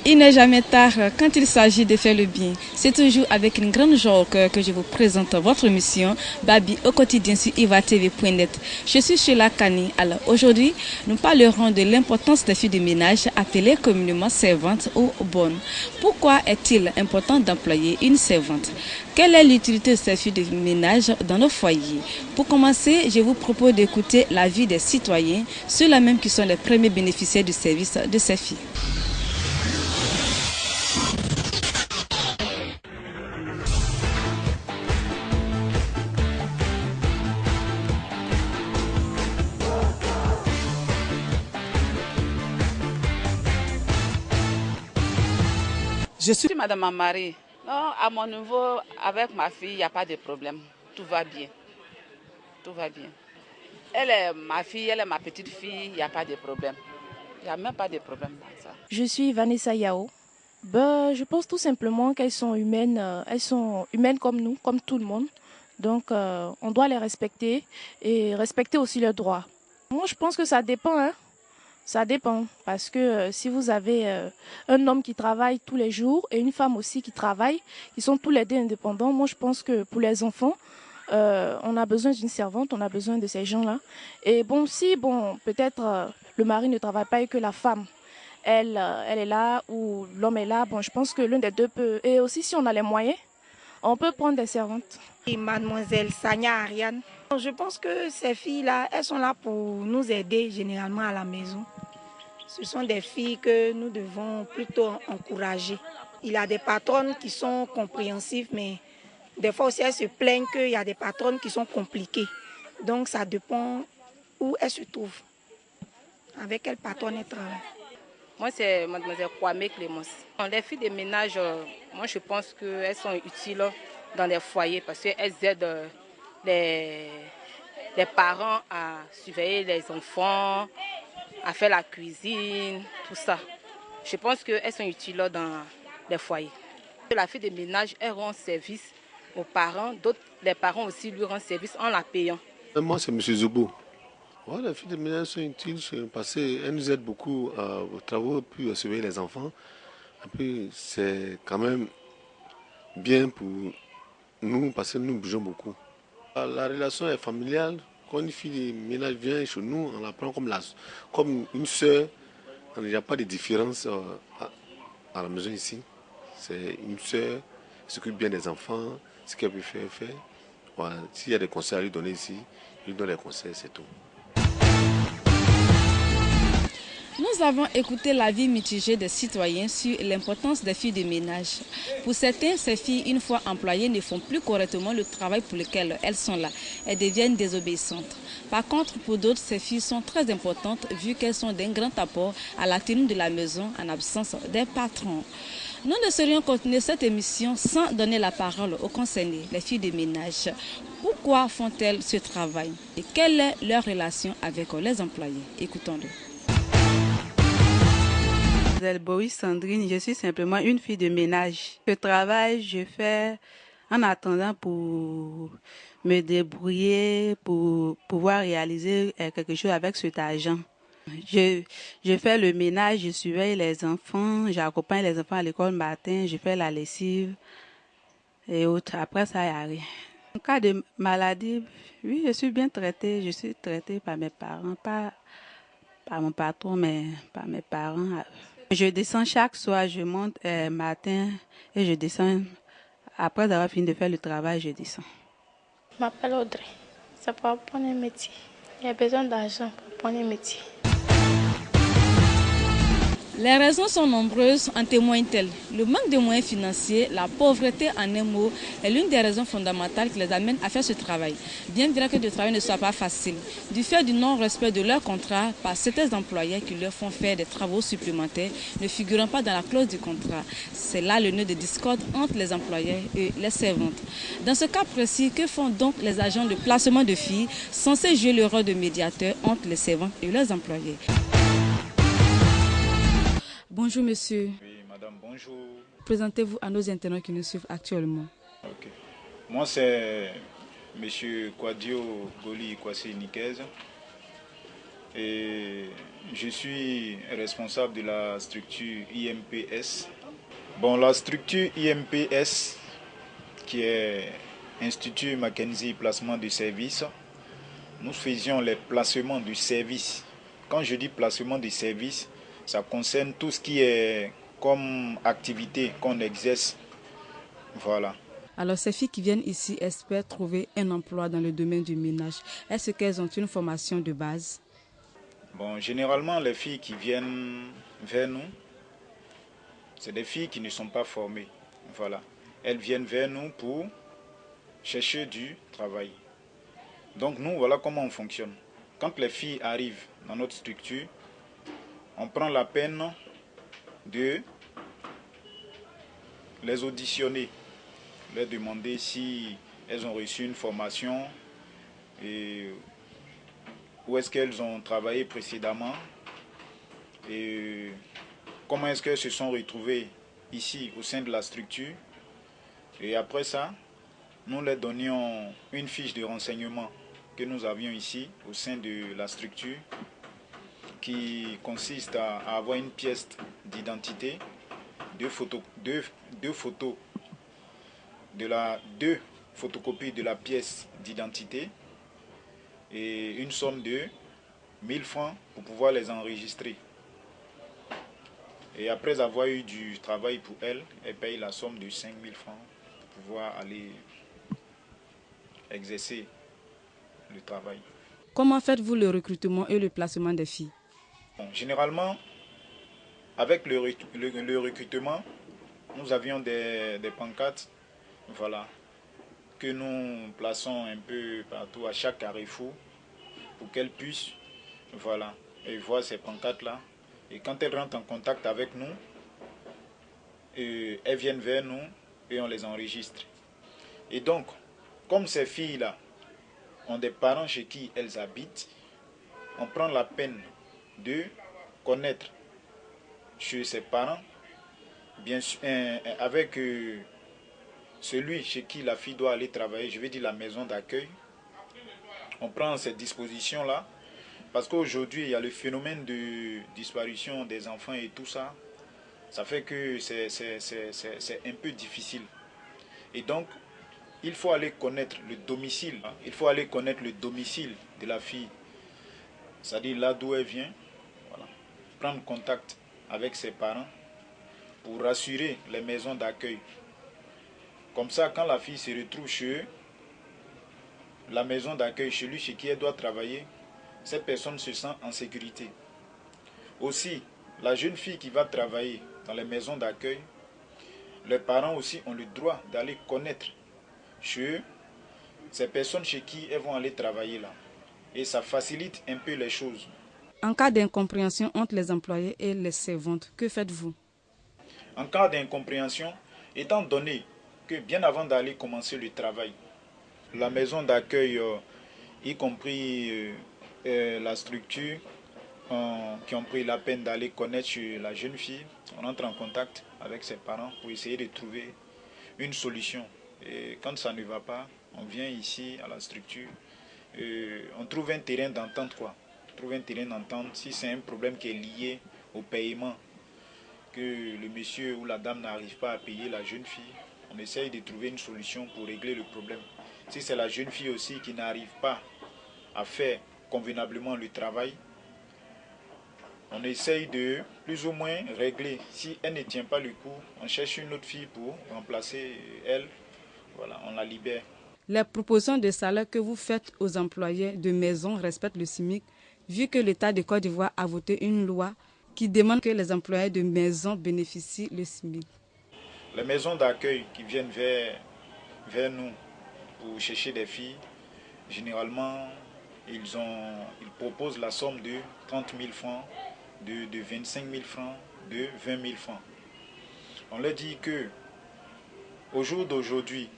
Il n'est jamais tard quand il s'agit de faire le bien. C'est toujours avec une grande joie au cœur que je vous présente votre émission Babi au quotidien sur ivatv.net. Je suis Sheila Kani. Alors aujourd'hui, nous parlerons de l'importance des filles de ménage appelées communément servantes ou bonnes. Pourquoi est-il important d'employer une servante? Quelle est l'utilité de ces filles de ménage dans nos foyers? Pour commencer, je vous propose d'écouter l'avis des citoyens, ceux-là même qui sont les premiers bénéficiaires du service de ces filles. Je suis Madame Amari. Non, à mon niveau, avec ma fille, il n'y a pas de problème. Tout va bien. Tout va bien. Elle est ma fille, elle est ma petite fille, il n'y a pas de problème. Il n'y a même pas de problème dans ça. Je suis Vanessa Yao. Je pense tout simplement qu'elles sont humaines comme nous, comme tout le monde. Donc, on doit les respecter et respecter aussi leurs droits. Moi, je pense que ça dépend, hein. Ça dépend, parce que si vous avez un homme qui travaille tous les jours et une femme aussi qui travaille, qui sont tous les deux indépendants, moi je pense que pour les enfants, on a besoin d'une servante, on a besoin de ces gens-là. Et peut-être le mari ne travaille pas et que la femme, elle est là ou l'homme est là, je pense que l'un des deux peut. Et aussi si on a les moyens, on peut prendre des servantes. Et Mademoiselle Sanya Ariane. Je pense que ces filles-là, elles sont là pour nous aider généralement à la maison. Ce sont des filles que nous devons plutôt encourager. Il y a des patronnes qui sont compréhensives, mais des fois aussi elles se plaignent qu'il y a des patronnes qui sont compliquées. Donc ça dépend où elles se trouvent, avec quelle patronne elles travaillent. Moi, c'est Mademoiselle Kwame Clémence. Les filles de ménage, moi je pense qu'elles sont utiles dans les foyers parce qu'elles aident les parents à surveiller les enfants, à faire la cuisine, tout ça. Je pense qu'elles sont utiles dans les foyers. La fille de ménage, elle rend service aux parents. Les parents aussi lui rendent service en la payant. Moi, c'est M. Zoubou. Ouais, les filles de ménage sont utiles parce qu'elles nous aident beaucoup aux travaux, puis à surveiller les enfants. Et puis, c'est quand même bien pour nous parce que nous bougeons beaucoup. La relation est familiale. Quand une fille de ménage vient chez nous, on la prend comme une soeur. Il n'y a pas de différence à la maison ici. C'est une soeur, elle s'occupe bien des enfants, ce qu'elle peut faire, fait. Voilà. S'il y a des conseils à lui donner ici, il lui donne les conseils, c'est tout. Nous avons écouté l'avis mitigé des citoyens sur l'importance des filles de ménage. Pour certains, ces filles, une fois employées, ne font plus correctement le travail pour lequel elles sont là. Elles deviennent désobéissantes. Par contre, pour d'autres, ces filles sont très importantes vu qu'elles sont d'un grand apport à la tenue de la maison en absence des patrons. Nous ne saurions continuer cette émission sans donner la parole aux concernés, les filles de ménage. Pourquoi font-elles ce travail et quelle est leur relation avec les employés? Écoutons-le. Boris Sandrine, je suis simplement une fille de ménage. Ce travail, je fais en attendant pour me débrouiller, pour pouvoir réaliser quelque chose avec cet argent. Je fais le ménage, je surveille les enfants, j'accompagne les enfants à l'école le matin, je fais la lessive et autres. Après ça, il n'y a rien. En cas de maladie, oui, je suis bien traitée. Je suis traitée par mes parents, pas par mon patron, mais par mes parents. Je descends chaque soir, je monte matin et je descends. Après avoir fini de faire le travail, je descends. Je m'appelle Audrey. C'est pour apprendre un métier. Il y a besoin d'argent pour apprendre un métier. Les raisons sont nombreuses, en témoignent-elles. Le manque de moyens financiers, la pauvreté en un mot, est l'une des raisons fondamentales qui les amènent à faire ce travail. Bien vrai que le travail ne soit pas facile, du fait du non-respect de leur contrat par certains employés qui leur font faire des travaux supplémentaires ne figurant pas dans la clause du contrat. C'est là le nœud de discorde entre les employés et les servantes. Dans ce cas précis, que font donc les agents de placement de filles censés jouer le rôle de médiateur entre les servantes et leurs employés? Bonjour monsieur. Oui, madame, bonjour. Présentez-vous à nos internautes qui nous suivent actuellement. Ok. Moi, c'est monsieur Kwadio Goli Kwasi Nikez. et je suis responsable de la structure IMPS. Bon, la structure IMPS, qui est Institut Mackenzie Placement de Services, nous faisions les placements du service. Quand je dis placement de service, ça concerne tout ce qui est comme activité qu'on exerce. Voilà. Alors, ces filles qui viennent ici espèrent trouver un emploi dans le domaine du ménage. Est-ce qu'elles ont une formation de base? Bon, généralement, les filles qui viennent vers nous, c'est des filles qui ne sont pas formées. Voilà. Elles viennent vers nous pour chercher du travail. Donc nous, voilà comment on fonctionne. Quand les filles arrivent dans notre structure, on prend la peine de les auditionner, leur demander si elles ont reçu une formation et où est-ce qu'elles ont travaillé précédemment et comment est-ce qu'elles se sont retrouvées ici au sein de la structure. Et après ça, nous leur donnions une fiche de renseignement que nous avions ici au sein de la structure qui consiste à avoir une pièce d'identité, deux photocopies de la pièce d'identité et une somme de 1000 francs pour pouvoir les enregistrer. Et après avoir eu du travail pour elles, elles payent la somme de 5000 francs pour pouvoir aller exercer le travail. Comment faites-vous le recrutement et le placement des filles? Bon, généralement, avec le recrutement, nous avions des pancartes, voilà, que nous plaçons un peu partout à chaque carrefour pour qu'elles puissent, voilà, et voir ces pancartes-là. Et quand elles rentrent en contact avec nous, elles viennent vers nous et on les enregistre. Et donc, comme ces filles-là ont des parents chez qui elles habitent, on prend la peine de connaître chez ses parents, bien sûr, avec celui chez qui la fille doit aller travailler, je vais dire la maison d'accueil. On prend ces dispositions-là, parce qu'aujourd'hui, il y a le phénomène de disparition des enfants et tout ça. Ça fait que c'est un peu difficile. Et donc, il faut aller connaître le domicile. Il faut aller connaître le domicile de la fille. C'est-à-dire là d'où elle vient. Voilà. Prendre contact avec ses parents pour rassurer les maisons d'accueil. Comme ça, quand la fille se retrouve chez la maison d'accueil, chez lui, chez qui elle doit travailler, cette personne se sent en sécurité. Aussi, la jeune fille qui va travailler dans les maisons d'accueil, les parents aussi ont le droit d'aller connaître chez ces personnes chez qui elles vont aller travailler là. Et ça facilite un peu les choses. En cas d'incompréhension entre les employés et les servantes, que faites-vous? En cas d'incompréhension, étant donné que bien avant d'aller commencer le travail, la maison d'accueil, y compris la structure, qui ont pris la peine d'aller connaître la jeune fille, on entre en contact avec ses parents pour essayer de trouver une solution. Et quand ça ne va pas, on vient ici à la structure, on trouve un terrain d'entente quoi. On trouve un terrain d'entente si c'est un problème qui est lié au paiement, que le monsieur ou la dame n'arrive pas à payer la jeune fille, on essaye de trouver une solution pour régler le problème. Si c'est la jeune fille aussi qui n'arrive pas à faire convenablement le travail, on essaye de plus ou moins régler. Si elle ne tient pas le coup, on cherche une autre fille pour remplacer elle. Voilà, on la libère. Les propositions de salaire que vous faites aux employés de maison respectent le SMIC, vu que l'État de Côte d'Ivoire a voté une loi qui demande que les employés de maison bénéficient le SMIC. Les maisons d'accueil qui viennent vers nous pour chercher des filles, généralement, ils proposent la somme de 30 000 francs, de 25 000 francs, de 20 000 francs. On leur dit que au jour d'aujourd'hui,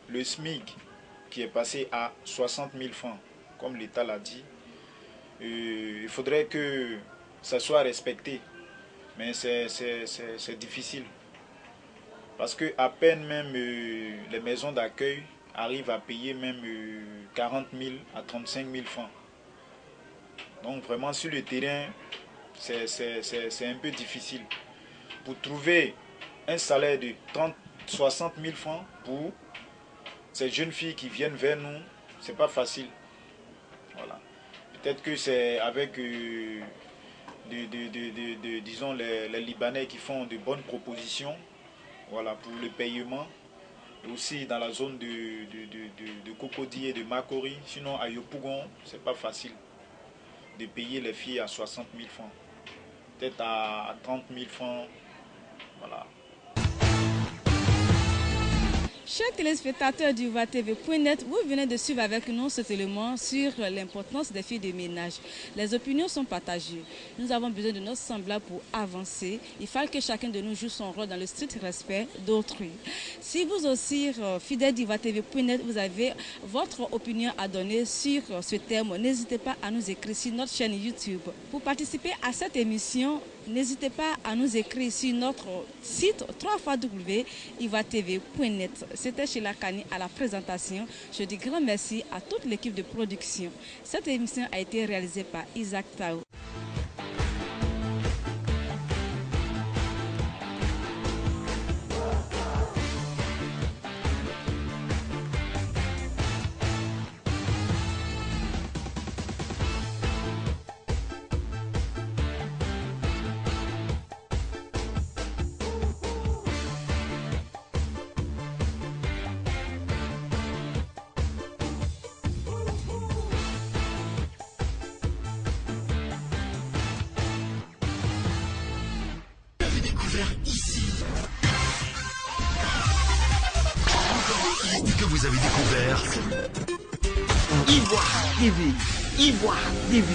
le SMIC qui est passé à 60 000 francs, comme l'État l'a dit, il faudrait que ça soit respecté. Mais c'est difficile. Parce que à peine même les maisons d'accueil arrivent à payer même 40 000 à 35 000 francs. Donc vraiment sur le terrain, c'est un peu difficile. Pour trouver un salaire de 60 000 francs pour ces jeunes filles qui viennent vers nous, c'est pas facile. Voilà. Peut-être que c'est avec disons les Libanais qui font de bonnes propositions, voilà, pour le paiement. Et aussi dans la zone de Cocody et de Makori. Sinon à Yopougon, c'est pas facile de payer les filles à 60 000 francs. Peut-être à 30 000 francs. Voilà. Chers téléspectateurs du VaTV.net, vous venez de suivre avec nous cet élément sur l'importance des filles de ménage. Les opinions sont partagées. Nous avons besoin de nos semblables pour avancer. Il faut que chacun de nous joue son rôle dans le strict respect d'autrui. Si vous aussi, fidèles du VaTV.net, vous avez votre opinion à donner sur ce thème, n'hésitez pas à nous écrire sur notre chaîne YouTube. Pour participer à cette émission, n'hésitez pas à nous écrire sur notre site www.ivatv.net. C'était Sheila Kani à la présentation. Je dis grand merci à toute l'équipe de production. Cette émission a été réalisée par Isaac Tao. Que vous avez découvert Ivoire TV. Ivoire TV.